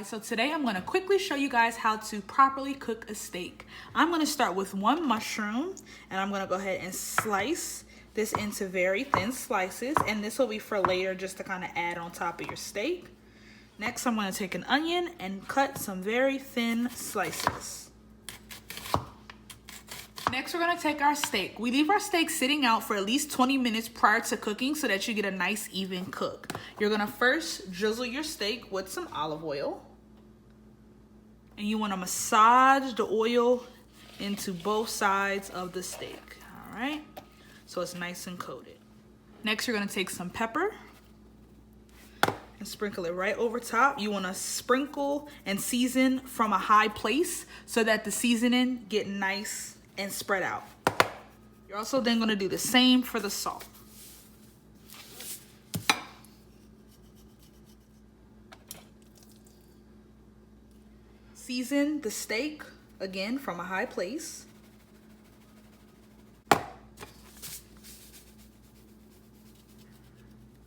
guys, so today I'm going to quickly show you guys how to properly cook a steak. I'm going to start with one mushroom and I'm going to go ahead and slice this into very thin slices, and this will be for later just to kind of add on top of your steak. Next, I'm going to take an onion and cut some very thin slices. Next, we're going to take our steak. We leave our steak sitting out for at least 20 minutes prior to cooking so that you get a nice even cook. You're going to first drizzle your steak with some olive oil. And you want to massage the oil into both sides of the steak. All right? So it's nice and coated. Next, you're going to take some pepper and sprinkle it right over top. You want to sprinkle and season from a high place so that the seasoning get nice and spread out. You're also then going to do the same for the salt. Season the steak again from a high place.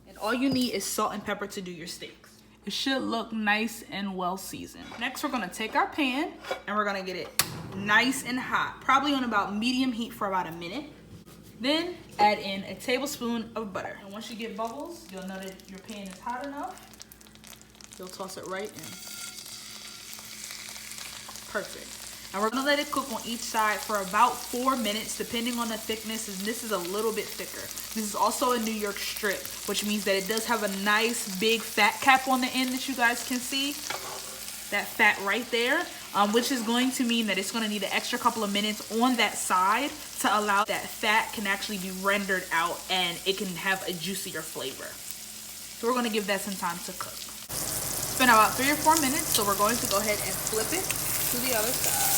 And all you need is salt and pepper to do your steaks. It should look nice and well seasoned. Next, we're gonna take our pan and we're gonna get it nice and hot, probably on about medium heat for about a minute. Then add in a tablespoon of butter. And once you get bubbles, you'll know that your pan is hot enough. You'll toss it right in. Perfect. And we're gonna let it cook on each side for about 4 minutes, depending on the thickness, and this is a little bit thicker. This is also a New York strip, which means that it does have a nice big fat cap on the end that you guys can see. That fat right there, which is going to mean that it's gonna need an extra couple of minutes on that side to allow that fat can actually be rendered out and it can have a juicier flavor. So we're gonna give that some time to cook. It's been about 3 or 4 minutes, so we're going to go ahead and flip it to the other side.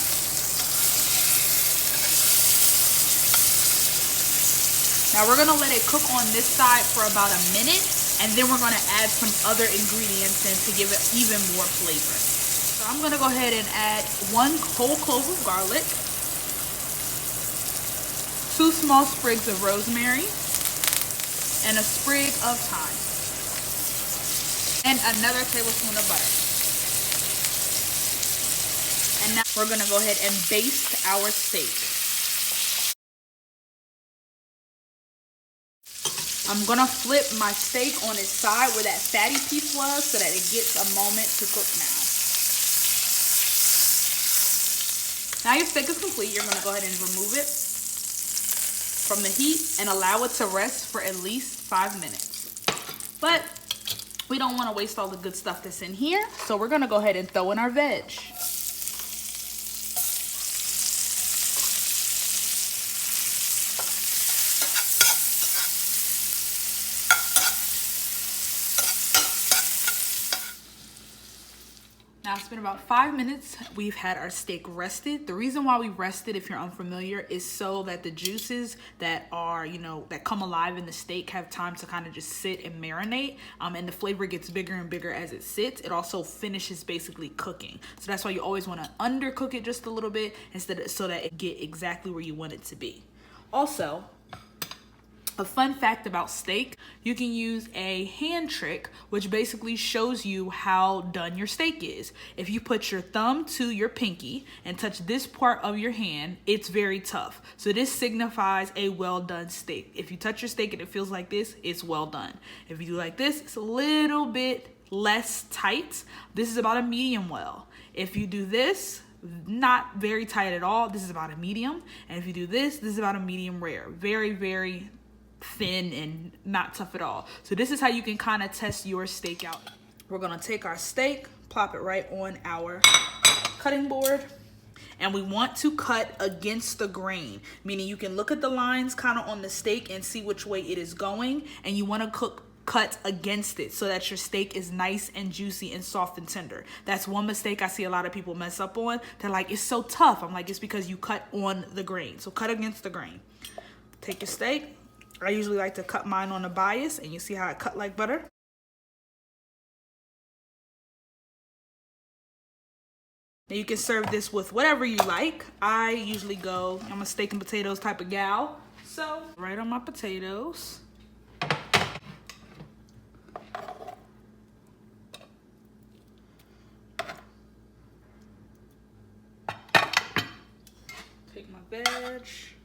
Now we're gonna let it cook on this side for about a minute, and then we're gonna add some other ingredients in to give it even more flavor. So I'm gonna go ahead and add 1 whole clove of garlic, 2 small sprigs of rosemary, and a sprig of thyme, and another tablespoon of butter. And now we're gonna go ahead and baste our steak. I'm gonna flip my steak on its side where that fatty piece was so that it gets a moment to cook now. Now your steak is complete. You're gonna go ahead and remove it from the heat and allow it to rest for at least 5 minutes. But we don't wanna waste all the good stuff that's in here, so we're gonna go ahead and throw in our veg. Now it's been about 5 minutes. We've had our steak rested. The reason why we rested, if you're unfamiliar, is so that the juices that are, that come alive in the steak have time to kind of just sit and marinate. And the flavor gets bigger and bigger as it sits. It also finishes basically cooking. So that's why you always want to undercook it just a little bit so that it get exactly where you want it to be. Also, a fun fact about steak, you can use a hand trick, which basically shows you how done your steak is. If you put your thumb to your pinky and touch this part of your hand, it's very tough. So this signifies a well done steak. If you touch your steak and it feels like this, it's well done. If you do like this, it's a little bit less tight. This is about a medium well. If you do this, not very tight at all, this is about a medium. And if you do this, this is about a medium rare. Very, very thin and not tough at all. So this is how you can kind of test your steak out. We're gonna take our steak, plop it right on our cutting board, and we want to cut against the grain, meaning you can look at the lines kind of on the steak and see which way it is going, and you want to cut against it so that your steak is nice and juicy and soft and tender. That's one mistake I see a lot of people mess up on. They're like, it's so tough. I'm like, it's because you cut on the grain. So cut against the grain. Take your steak. I usually like to cut mine on a bias, and you see how I cut like butter. Now you can serve this with whatever you like. I usually go, I'm a steak and potatoes type of gal. So right on my potatoes. veg.